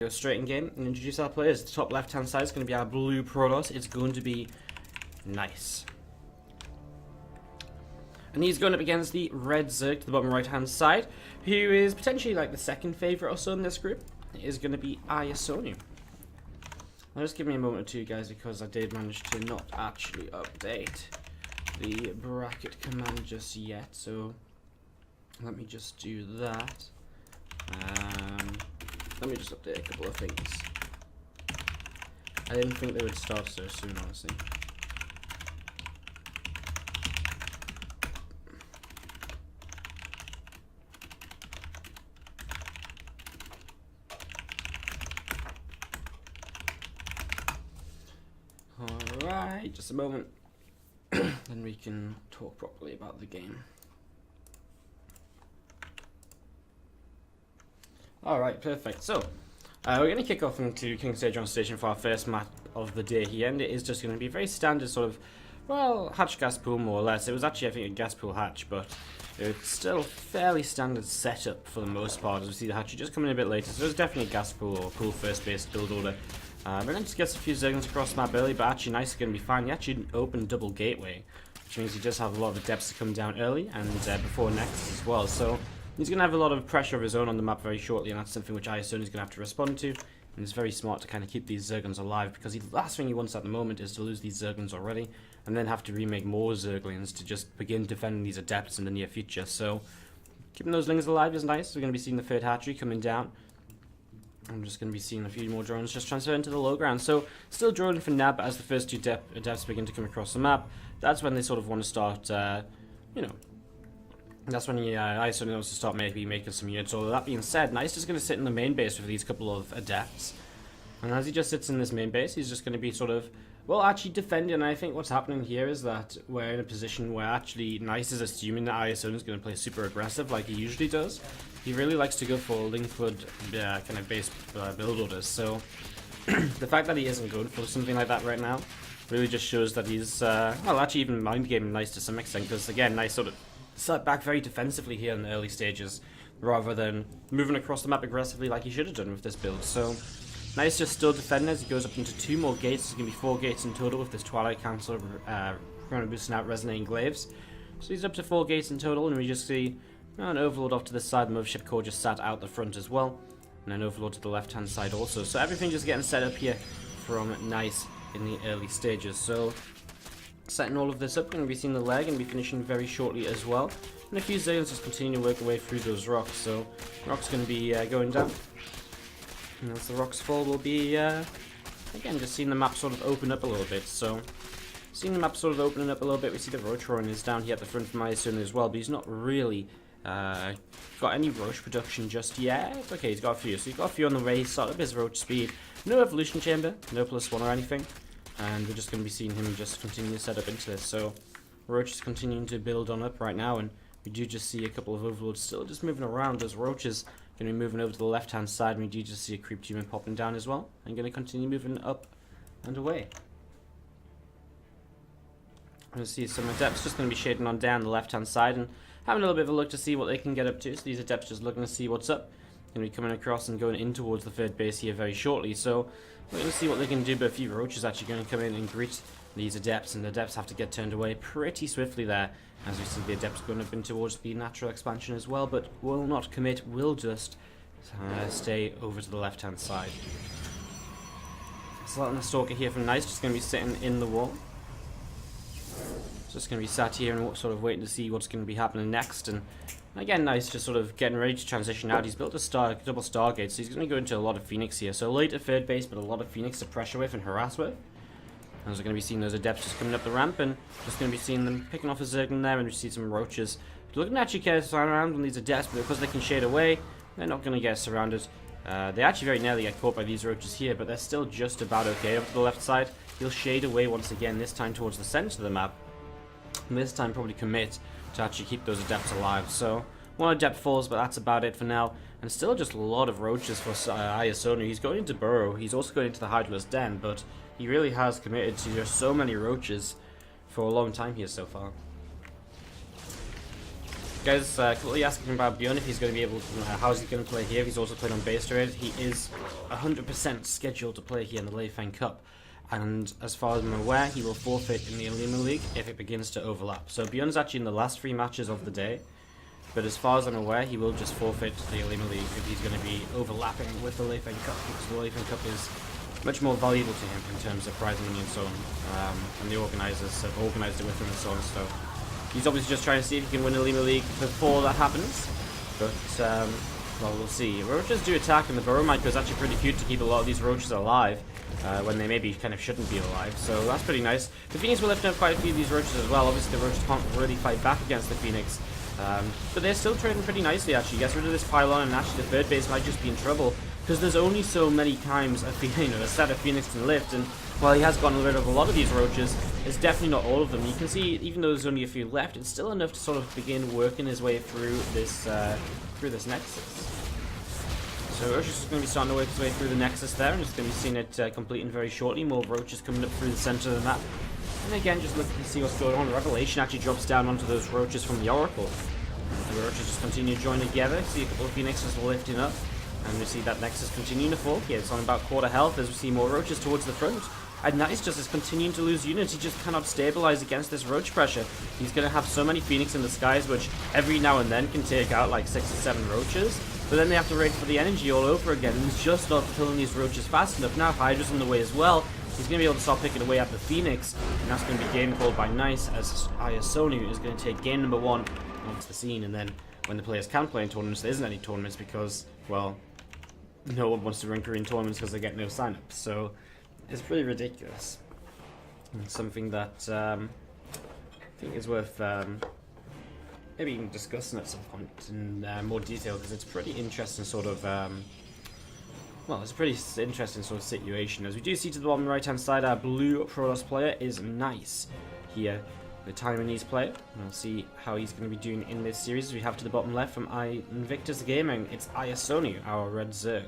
Go straight in game and introduce our players. The top left hand side is going to be our blue Protoss. It's going to be nice. And he's going up against the red Zerg to the bottom right hand side, who is potentially like the second favourite or so in this group. It is going to be iAsonu. Now just give me a moment or two, guys, because I did manage to not actually update the bracket command just yet. So let me just do that. Let me just update a couple of things. I didn't think they would start so soon, honestly. Alright, just a moment. Then we can talk properly about the game. Alright, perfect. So, we're going to kick off into King Stage on Station for our first map of the day here, and it is just going to be very standard sort of, well, hatch gas pool more or less. It was actually, I think, a gas pool hatch, but it's still fairly standard setup for the most part, as we see the hatchery just coming in a bit later. So it's definitely a gas pool or pool first base build order. But then just gets a few Zerglings across the map early, but actually Nice is going to be fine. He actually opened double gateway, which means he does have a lot of adepts to come down early and before next as well. So he's going to have a lot of pressure of his own on the map very shortly, and that's something which iAsonu is going to have to respond to. And it's very smart to kind of keep these Zerglings alive, because the last thing he wants at the moment is to lose these Zerglings already, and then have to remake more Zerglings to just begin defending these adepts in the near future. So keeping those Lings alive is nice. We're going to be seeing the third hatchery coming down. I'm just going to be seeing a few more drones just transfer into the low ground. So still droning for now, but as the first two adepts begin to come across the map, that's when they sort of want to start, you know, that's when iAsonu wants to start maybe making some units. Although that being said, Nice is going to sit in the main base with these couple of adepts. And as he just sits in this main base, he's just going to be sort of, well, actually defending. And I think what's happening here is that we're in a position where actually Nice is assuming that iAsonu is going to play super aggressive like he usually does. He really likes to go for Linkwood kind of base build orders. So the fact that he isn't going for something like that right now really just shows that he's, well, actually even mind gaming Nice to some extent. Because again, Nice sort of sat back very defensively here in the early stages, rather than moving across the map aggressively like he should have done with this build. So Nice just still defending as he goes up into 2 more gates. There's going to be 4 gates in total with this Twilight Council boosting out Resonating Glaives. So he's up to 4 gates in total, and we just see an Overlord off to the side. The Mothership Core just sat out the front as well, and an Overlord to the left hand side also. So everything just getting set up here from Nice in the early stages. So setting all of this up, going to be seeing the leg and be finishing very shortly as well. And a few Zerglings just continue to work their way through those rocks. So rocks going to be going down. And as the rocks fall, we'll be, again, just seeing the map sort of open up a little bit. So seeing the map sort of opening up a little bit, we see the Roach Roaring is down here at the front from iAsonu as well, but he's not really got any Roach production just yet. Okay, he's got a few. So he's got a few on the way. He's started up his Roach speed. No Evolution Chamber, no +1 or anything. And we're just going to be seeing him just continue to set up into this. So Roach is continuing to build on up right now, and we do just see a couple of Overlords still just moving around. As Roach is going to be moving over to the left hand side, and we do just see a Creep Human popping down as well, and going to continue moving up and away. We'll see some adepts just going to be shading on down the left hand side and having a little bit of a look to see what they can get up to. So these adepts just looking to see what's up. Going to be coming across and going in towards the third base here very shortly. So we're going to see what they can do, but a few Roaches actually going to come in and greet these adepts, and the adepts have to get turned away pretty swiftly there, as we see the adepts going up in towards the natural expansion as well, but will not commit, will just stay over to the left hand side. So the Stalker here from Nice just going to be sitting in the wall. Just going to be sat here and sort of waiting to see what's going to be happening next. And again, Nice just sort of getting ready to transition out. He's built a double Stargate, so he's going to go into a lot of Phoenix here. So late at third base, but a lot of Phoenix to pressure with and harass with. As we're going to be seeing those adepts just coming up the ramp, and just going to be seeing them picking off a Zerglin there, and we see some Roaches looking to actually get surrounded on these adepts, but because they can shade away, they're not going to get surrounded. They actually very nearly get caught by these Roaches here, but they're still just about okay over to the left side. He'll shade away once again, this time towards the center of the map. And this time probably commit to actually keep those adepts alive. So one adept falls, but that's about it for now. And still just a lot of Roaches for iAsonu. He's going into Burrow. He's also going into the Hydra's Den, but he really has committed to just so many Roaches for a long time here so far. Guys, quickly asking about Bjorn if he's going to be able to, how is he going to play here. He's also played on base trade. He is 100% scheduled to play here in the Leifeng Cup. And as far as I'm aware, he will forfeit in the Elima League if it begins to overlap. So Bjorn's actually in the last 3 matches of the day. But as far as I'm aware, he will just forfeit to the Elima League if he's going to be overlapping with the Leifeng Cup, because the Leifeng Cup is much more valuable to him in terms of prize money and so on. And the organisers have organised it with him and so on. So he's obviously just trying to see if he can win the Elima League before that happens. But, well, we'll see. Roaches do attack, and the Burrow Micro is actually pretty cute to keep a lot of these Roaches alive. When they maybe kind of shouldn't be alive, so that's pretty nice. The Phoenix will lift up quite a few of these Roaches as well. Obviously the Roaches can't really fight back against the Phoenix, but they're still trading pretty nicely actually. Gets rid of this pylon, and actually the third base might just be in trouble, because there's only so many times a set of Phoenix can lift, and while he has gotten rid of a lot of these Roaches, it's definitely not all of them. You can see, even though there's only a few left, it's still enough to sort of begin working his way through this Nexus. So Roaches is going to be starting to work his way through the Nexus there, and just going to be seeing it completing very shortly. More Roaches coming up through the center of the map. And again, just looking to see what's going on. Revelation actually drops down onto those Roaches from the Oracle. The Roaches just continue to join together. See a couple of Phoenixes lifting up. And we see that Nexus continuing to fall. Yeah, it's on about quarter health as we see more Roaches towards the front. And Nice just is continuing to lose units. He just cannot stabilize against this Roach pressure. He's going to have so many Phoenix in the skies, which every now and then can take out like 6 or 7 Roaches. But then they have to wait for the energy all over again, and he's just not killing these Roaches fast enough. Now Hydra's on the way as well. He's going to be able to start picking away at the Phoenix, and that's going to be game called by Nice, as iAsonu is going to take game number 1 onto the scene. And then when the players can play in tournaments, there isn't any tournaments because, well, no one wants to run Korean tournaments because they get no sign-ups. So it's pretty ridiculous. And it's something that I think is worth maybe even discussing at some point in more detail, because it's pretty interesting sort of, well, it's a pretty interesting sort of situation. As we do see to the bottom right hand side, our blue Protoss player is Nice here, the Taiwanese player. And we'll see how he's going to be doing in this series. We have to the bottom left from Invictus Gaming, it's iAsonu, our red Zerg.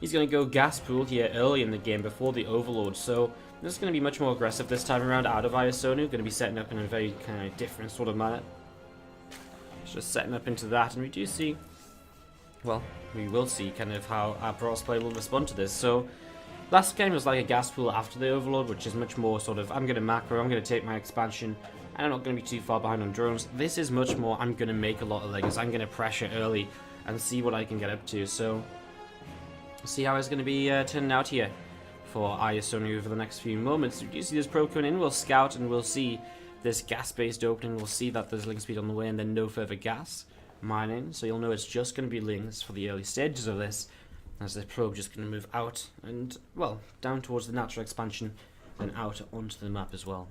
He's going to go gas pool here early in the game before the Overlord, so this is going to be much more aggressive this time around out of iAsonu. Going to be setting up in a very kind of different sort of manner. It's just setting up into that, and we do see, well, we will see kind of how our Protoss player will respond to this. So last game was like a gas pool after the Overlord, which is much more sort of, I'm going to macro, I'm going to take my expansion, and I'm not going to be too far behind on drones. This is much more, I'm going to make a lot of legs, I'm going to pressure early and see what I can get up to. So we'll see how it's going to be turning out here for iAsonu over the next few moments. We do see this probe coming in, we'll scout and we'll see this gas-based opening, we'll see that there's link speed on the way and then no further gas mining, so you'll know it's just going to be links for the early stages of this, as the probe just going to move out and, well, down towards the natural expansion, then out onto the map as well.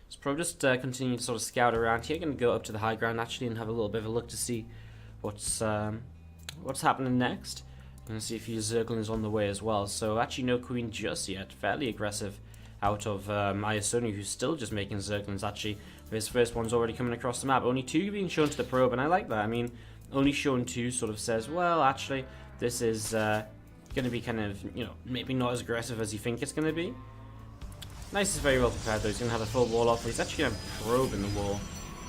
So probe just continue to sort of scout around here, going to go up to the high ground actually and have a little bit of a look to see what's happening next. Going to see if his Zerglin is on the way as well. So actually no Queen just yet. Fairly aggressive out of iAsonu, who's still just making Zerglins actually. His first one's already coming across the map. Only 2 being shown to the probe, and I like that. I mean, only showing 2 sort of says, well, actually, this is going to be kind of, you know, maybe not as aggressive as you think it's going to be. Nice is very well prepared though. He's going to have a full wall off. He's actually going to probe in the wall.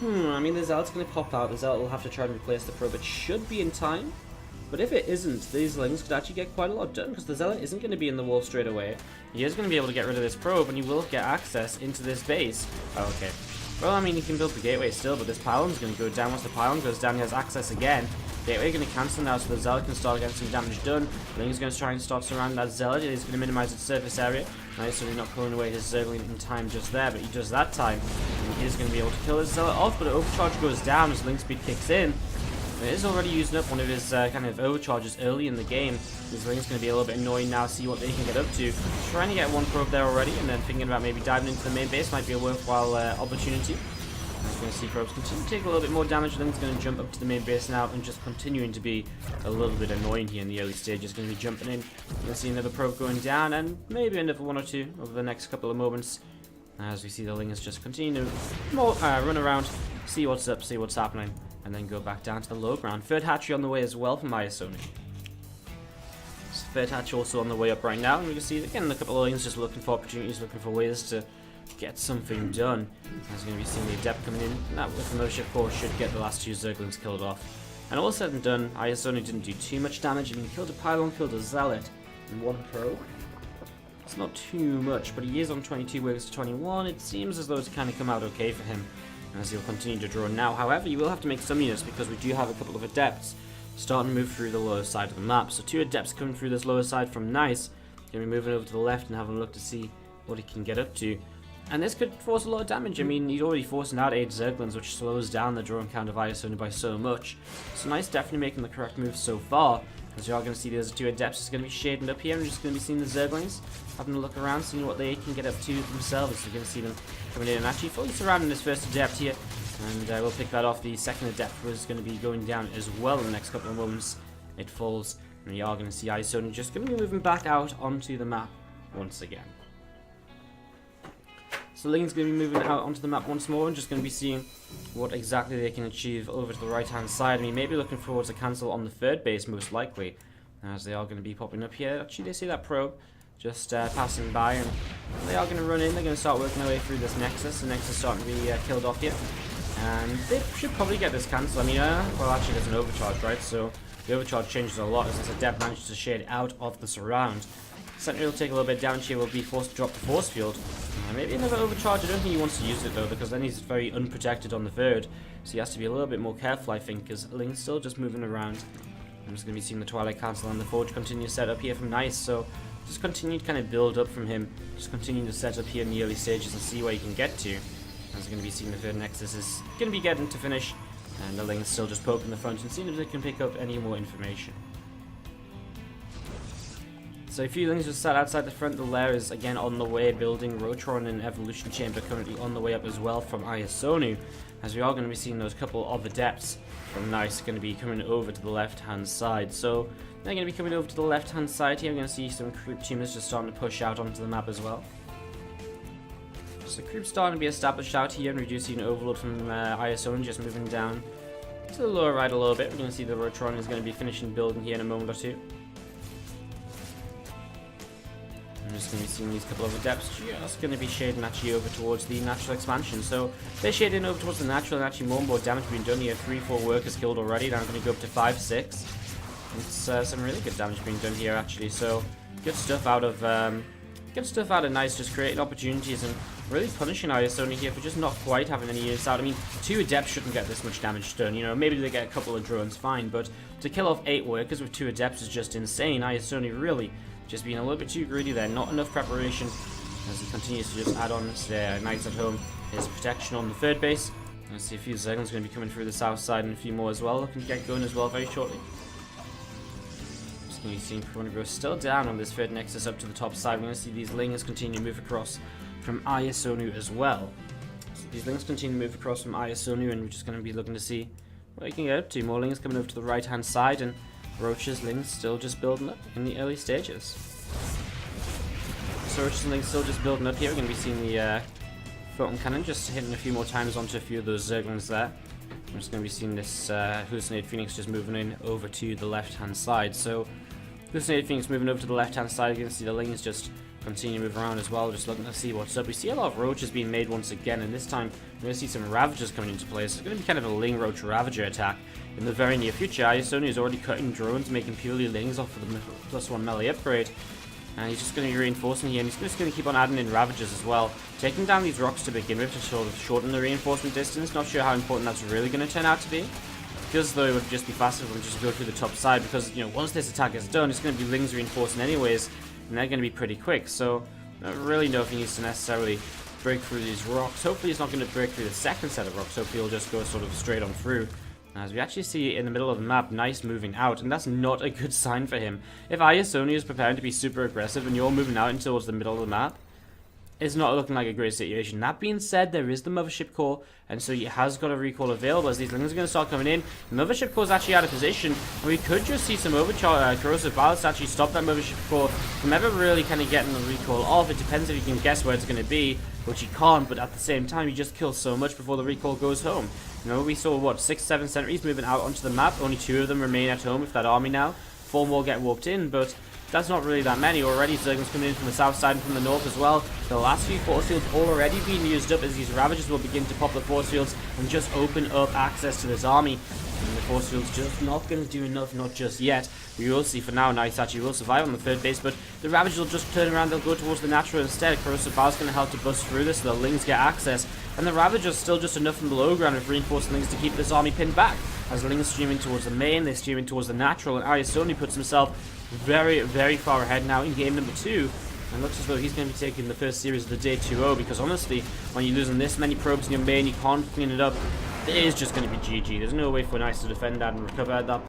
I mean, the Zealot's going to pop out. The Zealot will have to try and replace the probe. It should be in time. But if it isn't, these links could actually get quite a lot done, because the Zealot isn't going to be in the wall straight away. He is going to be able to get rid of this probe, and he will get access into this base. Oh, okay. Well, I mean, he can build the gateway still, but this pylon's going to go down. Once the pylon goes down, he has access again. Gateway going to cancel now, so the Zealot can start getting some damage done. Link is going to try and start surrounding that Zealot. It is going to minimize its surface area. Nice, so he's not pulling away his Zergling in time just there, but he does that time. And he is going to be able to kill his Zealot off, but overcharge goes down as link speed kicks in. It is already using up one of his kind of overcharges early in the game. His Link's going to be a little bit annoying now, see what they can get up to. Trying to get one probe there already, and then thinking about maybe diving into the main base might be a worthwhile opportunity. He's going to see probes continue to take a little bit more damage. Link's going to jump up to the main base now and just continuing to be a little bit annoying here in the early stages. Going to be jumping in. We're going to see another probe going down, and maybe another 1 or 2 over the next couple of moments. As we see the Link is just continuing to run around, see what's up, see what's happening, and then go back down to the low ground. Third hatchery on the way as well from iAsonu. Third hatch also on the way up right now, and we can see again a couple of lanes just looking for opportunities, looking for ways to get something done. As we're going to be seeing the Adept coming in, and that with the Mothership Core should get the last 2 Zerglings killed off. And all said and done, iAsonu didn't do too much damage. I mean, he killed a Pylon, killed a Zealot, and 1 Probe. It's not too much, but he is on 22 workers to 21. It seems as though it's kind of come out okay for him, as he'll continue to draw now. However, you will have to make some units, because we do have a couple of Adepts starting to move through the lower side of the map. So 2 Adepts coming through this lower side from Nice. Going to be moving over to the left and having a look to see what he can get up to. And this could force a lot of damage. I mean, he's already forcing out 8 Zerglings, which slows down the drawing count of iAsonu by so much. So Nice definitely making the correct move so far. As you are going to see, the other 2 Adepts is going to be shading up here. I'm just going to be seeing the Zerglings, having a look around, seeing what they can get up to themselves. So you're going to see them coming in and actually fully surrounding this first Adept here. And we'll pick that off. The second Adept was going to be going down as well in the next couple of moments. It falls, and you are going to see iAsonu just going to be moving back out onto the map once again. So Ling's going to be moving out onto the map once more and just going to be seeing what exactly they can achieve over to the right hand side. I mean, maybe looking forward to cancel on the 3rd base most likely, as they are going to be popping up here. Actually, they see that probe just passing by, and they are going to run in. They're going to start working their way through this Nexus. The Nexus is starting to be killed off here, and they should probably get this cancel. I mean, well, actually there's an overcharge, right? So the overcharge changes a lot as this Adept manages to shade out of the surround. Sentry will take a little bit of damage here, will be forced to drop the force field. Maybe another overcharge. I don't think he wants to use it though, because then he's very unprotected on the 3rd. So he has to be a little bit more careful, I think, because Ling's still just moving around. I'm just going to be seeing the Twilight Cancel and the Forge continue to set up here from Nice. So just continue to kind of build up from him. Just continue to set up here in the early stages and see where he can get to. As we're going to be seeing the 3rd Nexus is going to be getting to finish. And the Ling's still just poking the front and seeing if they can pick up any more information. So a few things just sat outside the front. The lair is again on the way, building. Rotron and Evolution Chamber currently on the way up as well from iAsonu, as we are going to be seeing those couple of Adepts from Nice going to be coming over to the left hand side. So they're going to be coming over to the left hand side here. We're going to see some creep teamers just starting to push out onto the map as well. So creep starting to be established out here, and we do see an Overlord from iAsonu just moving down to the lower right a little bit. We're going to see the Rotron is going to be finishing building here in a moment or two. I'm just going to be seeing these couple of Adepts just going to be shading actually over towards the natural expansion. So they're shading over towards the natural, and actually more and more damage being done here. 3-4 workers killed already. Now I'm going to go up to 5-6. It's some really good damage being done here actually. So good stuff out of Nice, just creating opportunities and really punishing iAsonu here for just not quite having any units out. I mean, 2 Adepts shouldn't get this much damage done. You know, maybe they get a couple of drones, fine, but to kill off 8 workers with 2 Adepts is just insane. iAsonu really just being a little bit too greedy there, not enough preparation, as he continues to just add on Knights at home, his protection on the 3rd base. Let's see a few Zerglings going to be coming through the south side and a few more as well, looking to get going as well very shortly. Just going to be seeing Chronogrowth still down on this 3rd Nexus up to the top side. We're going to see these Lings continue to move across from iAsonu as well. So these Lings continue to move across from iAsonu, and we're just going to be looking to see what he can get up to. More Lings coming over to the right hand side, and Roach's Lings still just building up in the early stages. So Roach's Lings still just building up here. We're going to be seeing the Photon Cannon just hitting a few more times onto a few of those Zerglings there. I'm just going to be seeing this Hallucinated Phoenix just moving in over to the left hand side. So Hallucinated Phoenix moving over to the left hand side. You can see the Lings just continue to move around as well, just looking to see what's up. We see a lot of Roaches being made once again, and this time we're going to see some Ravagers coming into play. So it's going to be kind of a Ling Roach Ravager attack in the very near future. iAsonu is already cutting drones, making purely Lings off of the +1 melee upgrade. And he's just going to be reinforcing here, and he's just going to keep on adding in Ravagers as well. Taking down these rocks to begin with to sort of shorten the reinforcement distance. Not sure how important that's really going to turn out to be. Feels as though it would just be faster if we just go through the top side, because, you know, once this attack is done, it's going to be Lings reinforcing anyways, and they're going to be pretty quick. So I don't really know if he needs to necessarily break through these rocks. Hopefully he's not going to break through the second set of rocks. Hopefully he'll just go sort of straight on through. As we actually see in the middle of the map, Nice moving out, and that's not a good sign for him. If iAsonu is preparing to be super aggressive and you're moving out towards the middle of the map, it's not looking like a great situation. That being said, there is the Mothership Core, and so he has got a recall available as these Lings are going to start coming in. The Mothership Core is actually out of position, and we could just see some corrosive ballots actually stop that Mothership Core from ever really kind of getting the recall off. It depends if you can guess where it's going to be, which he can't, but at the same time, he just kills so much before the recall goes home. You know, we saw, what, 6-7 sentries moving out onto the map. Only 2 of them remain at home with that army now. 4 more get warped in, but that's not really that many already. Zergling's coming in from the south side and from the north as well. The last few force fields already being used up as these Ravagers will begin to pop the force fields and just open up access to this army. And the force field's just not going to do enough, not just yet. We will see for now. Itachi will survive on the third base, but the Ravagers will just turn around. They'll go towards the natural instead. Corrosive Bow's going to help to bust through this so the Lings get access. And the Ravagers still just enough from below ground with reinforced Lings to keep this army pinned back. As Lings streaming towards the main, they're streaming towards the natural, and iAsonu puts himself very, very far ahead now in game number 2. And looks as though he's going to be taking the first series of the day 2-0, because honestly, when you're losing this many probes in your main, you can't clean it up. It is just going to be GG. There's no way for Nice to defend that and recover at that